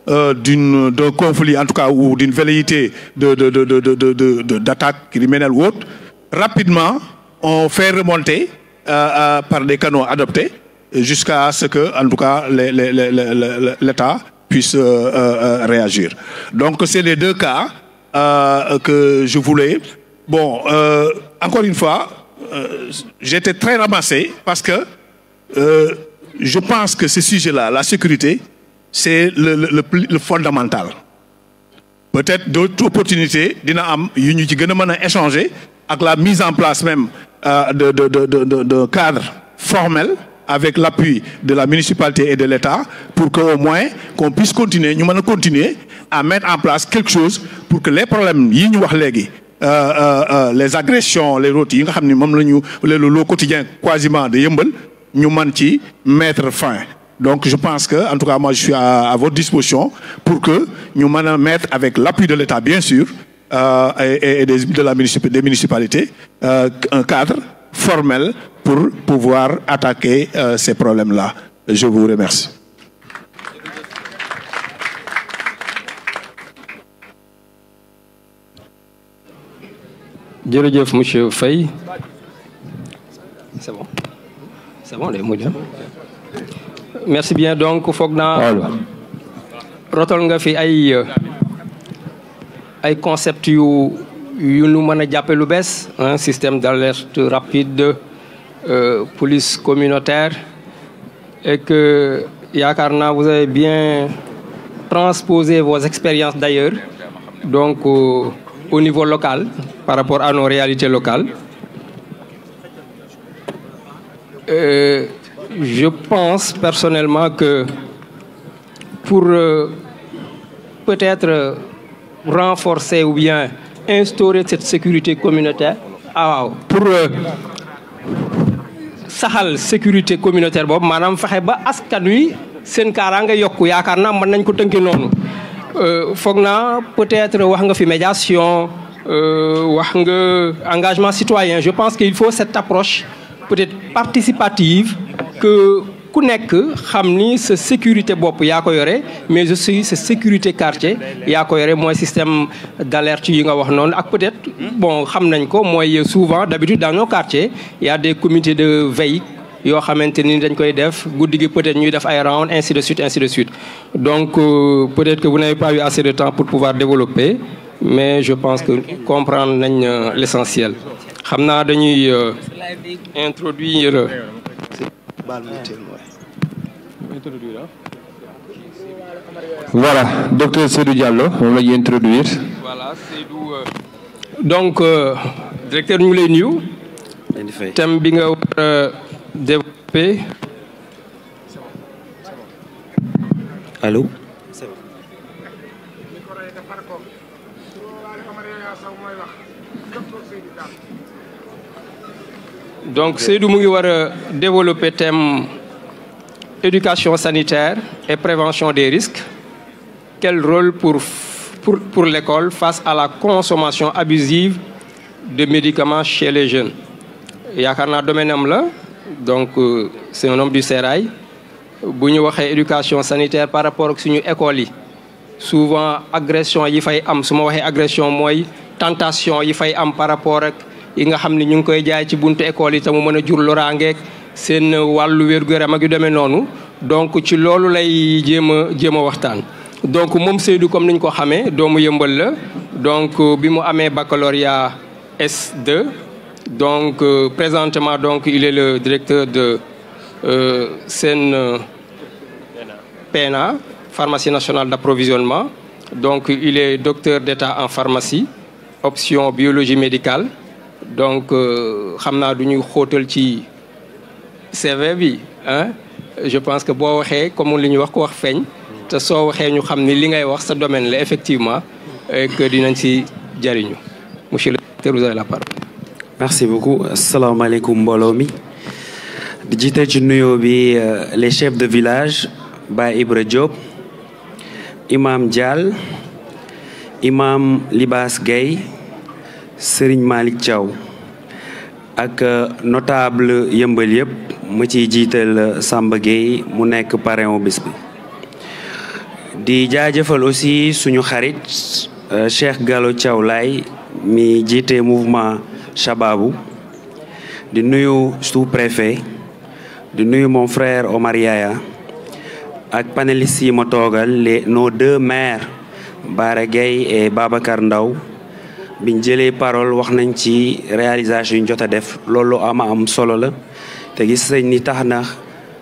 D: d'un conflit en tout cas ou d'une velléité d'attaque criminelle ou autre rapidement on fait remonter par des canaux adoptés jusqu'à ce que en tout cas l'État puisse réagir. Donc c'est les deux cas que je voulais bon encore une fois j'étais très ramassé parce que je pense que ce sujet-là la sécurité c'est le fondamental. Peut-être d'autres opportunités dina am yu ñu ci gën a mën a échanger ak la mise en place même de cadre formel avec l'appui de la municipalité et de l'État pour que au moins qu'on puisse continuer ñu mën a continuer à mettre en place quelque chose pour que les problèmes yi ñu wax léegi les agressions les routes yi nga xam ne moom la ñu le lot quotidien quasiment de Yeumbeul ñu mën ci mettre fin. Donc je pense que en tout cas moi je suis à votre disposition pour que ñu mën a mettre avec l'appui de l'État bien sûr et des municipalités un cadre formel pour pouvoir attaquer ces problèmes-là. Je vous remercie.
C: Jërëjëf monsieur Faye. C'est bon les mots bien. Merci bien donc foog naa rotal nga fi ay concept yu nu mën a jàppe lu bees un système d'alerte rapide police communautaire et que yaakaar naa vous avez bien transposé vos expériences d'ailleurs donc au niveau local par rapport à nos réalités locales. Je pense personnellement que pour peut-être renforcer ou bien instaurer cette sécurité communautaire pour saxal sécurité communautaire boobu maanaam fexe ba askan wi seen kaaraange yokku yaakaar naa mën nañ ko tënki noonu foog naa peut-être wax nga fi médiation wax nga engagement citoyen je pense qu'il faut cette approche peut-être participative que ku nekk xam ni sa sécurité bopp yaa ko yore mais aussi sa sécurité quartier yaa ko yore mooy système d'alerte yi nga wax noonu ak peut-être bon xam nañ ko mooy souvent d'habitude dans nos quartiers il y a des comités de veille yoo xamante ni dañ koy def guddi gi peut-être ñuy def ay round ainsi de suite ainsi de suite donc peut-être que vous n'avez pas eu assez de temps pour pouvoir développer mais je pense que comprendre nañ l'essentiel xam naa dañuy introduire
E: voilà docteur Seydou Diallo moom la ñuy introduire.
C: voilà Seydou donc directeur ñu ngi lay nuyu. thème bi nga war a développer.
F: Allô.
C: donc Seydou mu ngi war a développer thème éducation sanitaire et prévention des risques. Quel rôle pour l'école face à la consommation abusive de médicaments chez les jeunes. yaakaar naa domaine am la donc c'est un homme du sérail bu ñu waxee éducation sanitaire par rapport ak suñu école yi souvent agression yi fay am su ma waxee agression mooy tentation yi fay am par rapport ak yi nga xam ne ñu ngi koy jaay ci buntu école yi te mu mën a jur loraangeeg seen wàllu wér-gu-yaram ak yu demee noonu donc ci loolu lay jéem a waxtaan. donc moom Seydou comme ni ñu ko xamee doomu Yëmbal la donc bi mu amee baccalauréat S2 donc présentement donc il est le directeur de Sen PNA pharmacie nationale d'approvisionnement donc il est docteur d'état en pharmacie option biologie médicale donc xam naa du ñuy xóotal ci CV bi hein je pense que boo waxee comme li ñuy wax ko wax feeñ te soo waxee ñu xam ni li ngay wax sa domaine la effectivement que dinañ ci jariñu monsieur le directeur vous avez la parole.
F: merci beaucoup asalaamaaleykum mbooloo mi di jiite ci nuyoo bi les chefs de village Baye Ibra Diop imam Dial imam Libas Gueye Serigne Malick Thiaw ak notable yëmbal yëpp mu ciy jiital Samba Gueye mu nekk parrain wu bis bi di jaajëfal aussi suñu xarit Cheikh Gallo Thiaw Laye mi jiite mouvement Chababu di nuyu sous-préfet di nuyu mon frère Omar Yaya ak panélistes yi ma toogal nos deux maires Bara Gueye et Babacar Ndaw biñ jëlee parole wax nañ ci réalisation yi jot a def loolu am solo la te gis nañ ni tax na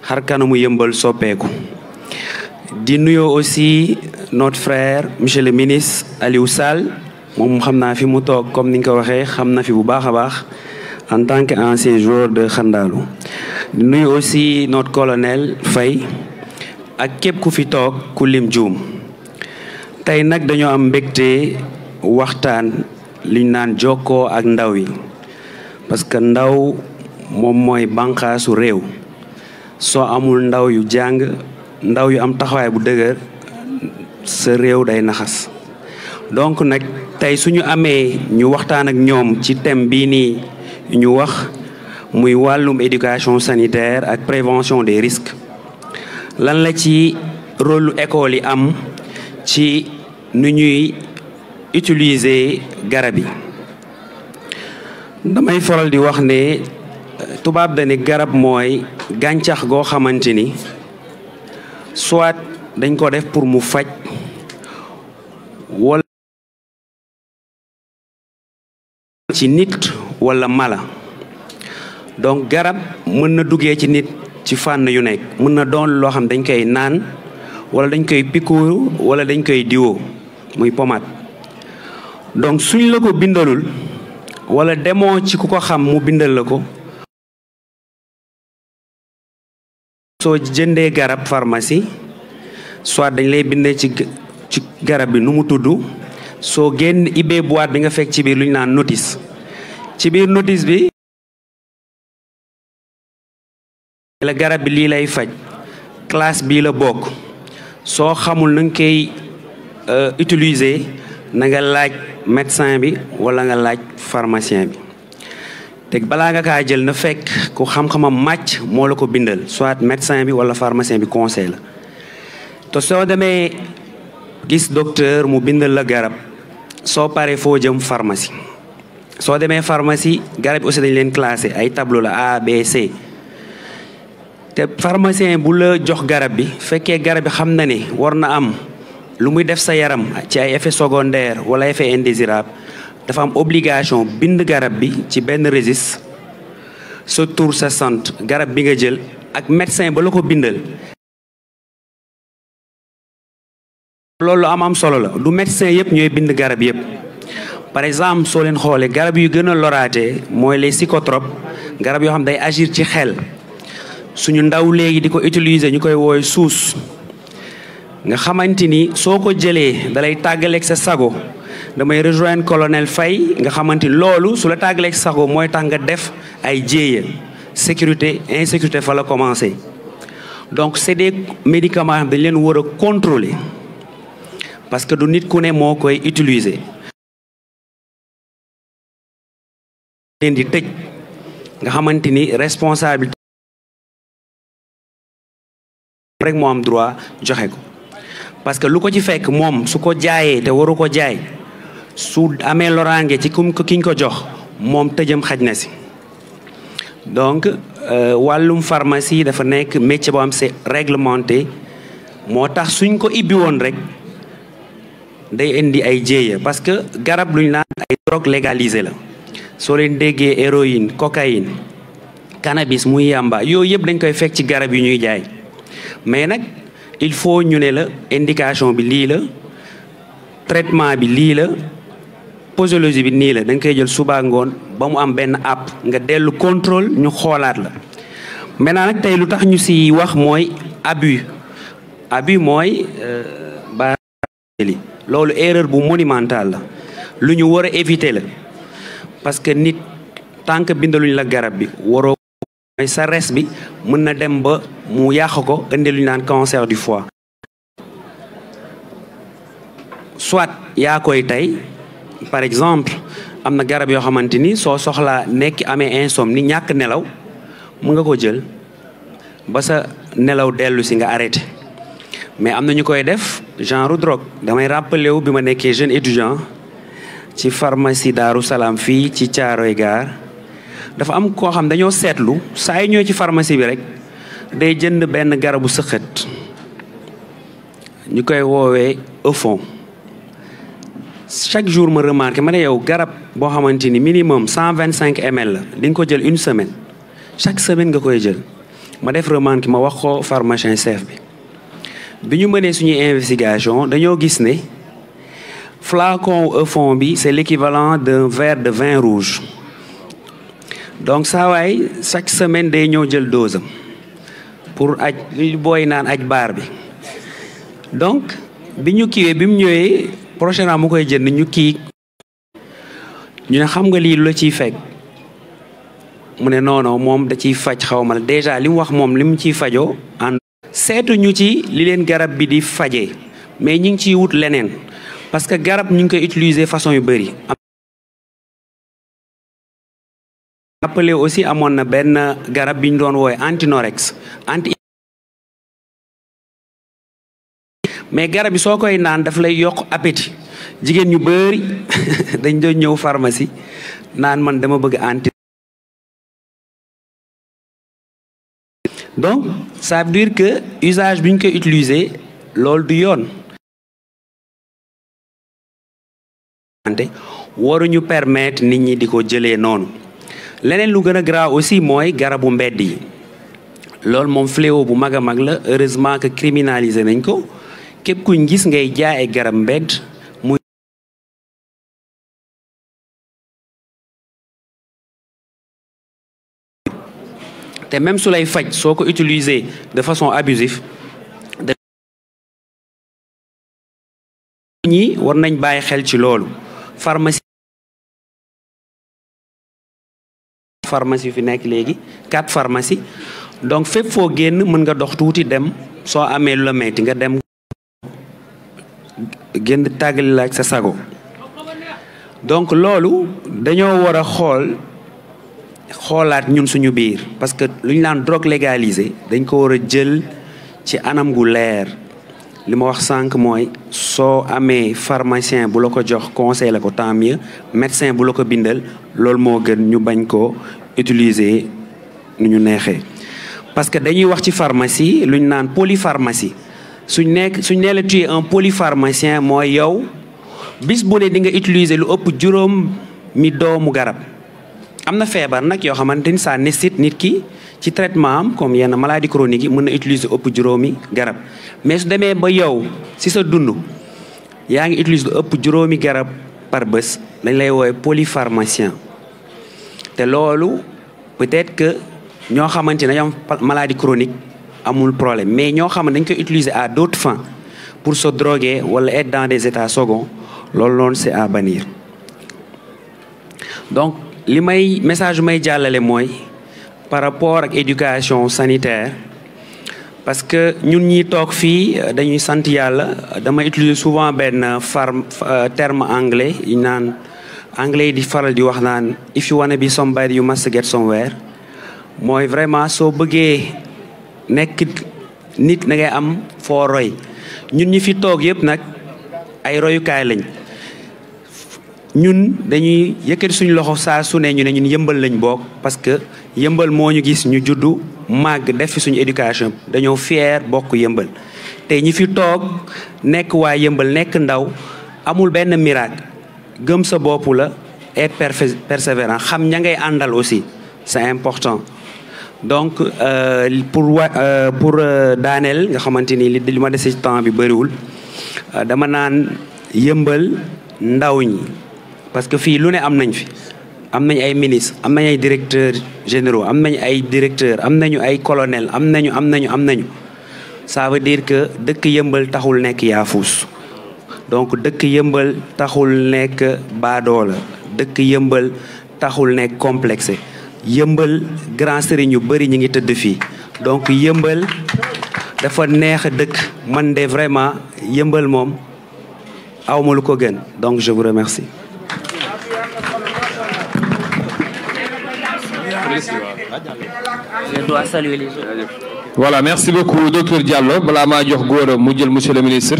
F: xar kanamu Yëmbal soppeeku di nuyoo aussi notre frère monsieur le ministre Aliou Sall moom xam naa fi mu toog comme ni nga ko waxee xam na fi bu baax a baax en tant que ancien joueur de xandaalu di nuyu aussi notre colonel Faye ak képp ku fi toog ku lim juum tey nag dañoo am mbégte waxtaan liñ naan jokkoo ak ndaw yi parce que ndaw moom mooy bànqaasu réew soo amul ndaw yu jàng ndaw yu am taxawaay bu dëgër sa réew day naxas donc nag tey suñu amee ñu waxtaan ak ñoom ci thème bii nii ñu wax muy wàllum éducation sanitaire ak prévention des risques lan la ci rôle école yi am ci nu ñuy utiliser garab yi damay faral di wax ne tubaab dani garab mooy gàncax goo xamante ni soit dañ ko def pour mu faj wala ci nit wala mala donc garab mën na duggee ci nit ci fànn yu nekk mën na doon loo xam dañ koy naan wala dañ koy piqûre wala dañ koy diwoo muy pommade donc suñ la ko bindalul wala demoo ci ku ko xam mu bindal la ko soo jëndee garab pharmacie soit dañ lay bindee ci garab bi nu mu tudd soo génn ibbee boîte bi nga fekk ci biir lu ñu naan notice ci biir notice bi la garab bi lii lay faj classe bii la bokk soo xamul na nga koy utiliser na nga laaj médecin bi wala nga laaj pharmacien bi te balaa nga kaa jël na fekk ku xam-xamam màcc moo la ko bindal soit médecin bi wala pharmacien bi conseil la te soo demee gis docteur mu bindal la garab soo paree foo jëm pharmacie soo demee pharmacie garab yi aussi dañ leen classé ay tableau la A B C te pharmacien bu la jox garab bi fekkee garab bi xam na ne war na am lu muy def sa yaram ci ay effets secondaires wala effets indésirables dafa am obligation bind garab bi ci benn registre sa tur sa sant garab bi nga jël ak médecin ba la ko bindal. loolu am solo la du médecin yëpp ñooy bind garab yëpp par exemple soo leen xoolee garab yu gën a loraatee mooy les psychotropes garab yoo xam day agir ci xel suñu ndaw léegi di ko utiliser ñu koy woowe suus nga xamante ni soo ko jëlee dalay tàggaleeg sa sago damay rejoindre colonel Faye nga xamante ni loolu su la tàggaleeg sa sago mooy tax nga def ay jéeya sécurité insécurité fa la commencé donc c'est des médicaments xam dañ leen war a contrôler parce que du nit ku ne moo koy utiliser leen di tëj nga xamante ni responsabilité rek moo am droit joxe ko parce que lu ko ci fekk moom su ko jaayee te waru ko jaay su amee loraange ci kiñ ko jox moom tëjëm xaj na si donc wàllum pharmacie dafa nekk métier boo am c'est réglementé moo tax suñ ko ibbi woon rek day indi ay jéeya parce que garab luñ naan ay drogue légalisée la soo leen déggee héroïne cocaïne cannabis muy yàmba yooyu yëpp dañ koy fekk ci garab yi ñuy jaay mais nag il faut ñu ne la indication bi lii la traitement bi lii la posologie bi nii la da nga koy jël suba ngoon ba mu am benn app nga dellu contrôle ñu xoolaat la maintenant nag tey lu tax ñu si wax mooy abus mooy li loolu erreur bu monumentale la lu ñu war a éviter la parce que nit tant que bindaluñ la garab bi waroo mooy sa res bi mën na dem ba mu yàq ko indi lu ñu naan cancer du foie soit yaa koy tey par exemple am na garab yoo xamante ni soo soxlaa nekk amee insomnie ni ñàkk nelaw mu nga ko jël ba sa nelaw dellu si nga arrêté mais am na ñu koy def genre drogue damay rappelé wu bi ma nekkee jeune étudiant ci pharmacie Daaru Salaam fii ci Caaroy Gaar dafa am koo xam dañoo seetlu saa yi ñëw ci pharmacie bi rek day jënd benn garabu sëqët ñu koy woowee Eufon chaque jour ma remarqué ma ne yow garab boo xamante ni minimum 125 ml la di nga ko jël une semaine chaque semaine nga koy jël ma def remarque ma wax ko pharmacien chef bi ñu mënee suñuy investigation dañoo gis ne flacon Eufon bi c'est l'équivalent d'un verre de vin rouge donc saa waay chaque semaine day ñëw jël dose am pour aj li booy naan aj baar bi donc bi ñu kiiwee bi mu ñëwee prochainement mu koy jënd ñu kii ñu ne xam nga lii lu la ciy fekk mu ne non moom da ciy faj xaw ma déjà li mu wax moom li mu ciy fajoo ànd seetu ñu ci li leen garab bi di fajee mais ñu ngi ciy wut leneen parce que garab ñu ngi koy utiliser façon yu bëri. appelé aussi amoon na benn garab bi ñu doon woowe antinorex mais garab bi soo koy naan daf lay yokk appétit jigéen ñu bëri dañ doon ñëw pharmacie naan man dama bëgg anti donc ça veut dire que usage bi ñu koy utiliser loolu du yoon waruñu permettre nit ñi di ko jëlee noonu leneen lu gën a grave aussi mooy garabu mbedd yi loolu moom fléau bu mag a mag la heureusement que criminalisé nañ ko képp kuñ gis ngay jaay ay garab mbedd muy te même su lay faj soo ko utiliser de façon abusive ñi war nañ bàyyi xel ci loolu pharmacie fi nekk léegi 4 pharmacie donc fépp foo génn mën nga dox tuuti dem soo amee lu la metti nga dem génn tàggali la ak sa sago donc loolu dañoo war a xoolaat ñun suñu biir parce que lu ñu naan drogue légalisée dañ ko war a jël ci anam gu leer li ma wax sànq mooy soo amee pharmacien bu la ko jox conseil la ko tant mieux médecin bu la ko bindal loolu moo gën ñu bañ ko utiliser nu ñu neexee parce que dañuy wax ci pharmacie lu ñu naan polypharmacie suñ nee la tu es un polypharmacien mooy yow bis bu ne di nga utiliser lu ëpp juróomi doomu garab am na feebar nag yoo xamante ni ça nécessite nit ki ci traitement am comme yenn maladie chronique yi mën na utiliser ëpp juróomi garab mais su demee ba yow si sa dund yaa ngi utiliser lu ëpp juróomi garab par bés dañ lay woowee polypharmacien te loolu peut-être que ñoo xamante ne dañoo am maladie chronique amul problème mais ñoo xam ne dañ koy utiliser à d'autres fins pour se droguer wala être dans des états seconds loolu noonu c'est à bannir donc li may message may jàllale mooy par rapport ak éducation sanitaire parce que ñun ñi toog fii dañuy sant yàlla dama utiliser souvent benn terme anglais yi naan anglais yi di faral di wax naan if you wanna be somebody you must get somewhere mooy vraiment soo bëggee nekk nit na ngay am foo roy ñun ñi fi toog yëpp nag ay royukaay lañ ñun dañuy yëkkati suñu loxo saa su ne ñu ne ñun yëmbal lañ bokk parce que yëmbal moo ñu gis ñu juddu màgg def fi suñu éducation dañoo fier bokk yëmbal te ñi fi toog nekk waa yëmbal nekk ndaw amul benn miracle gëm sa bopp la être persévérant xam ña ngay àndal aussi c'est important donc pour daaneel nga xamante ni li ma dese ci temps bi bëriwul dama naan yëmbal ndaw ñi parce que fii lu ne am nañ fi am nañ ay ministres am nañ ay directeurs généraux am nañ ay directeurs am nañu ay colonels am nañu ça veut dire que dëkk yëmbal taxul nekk yaafuus donc dëkk yëmbal taxul nekk baadoola dëkk yëmbal taxul nekk complexé yëmbal grand sëriñ yu bëri ñu ngi tëdd fii donc yëmbal dafa neex a dëkk man de vraiment yëmbal moom awma lu ko gën donc je vous remercie.
G: Je dois saluer les autres.
E: Voilà, merci beaucoup docteur Diallo balaa maa jox góor mu jël monsieur le ministre.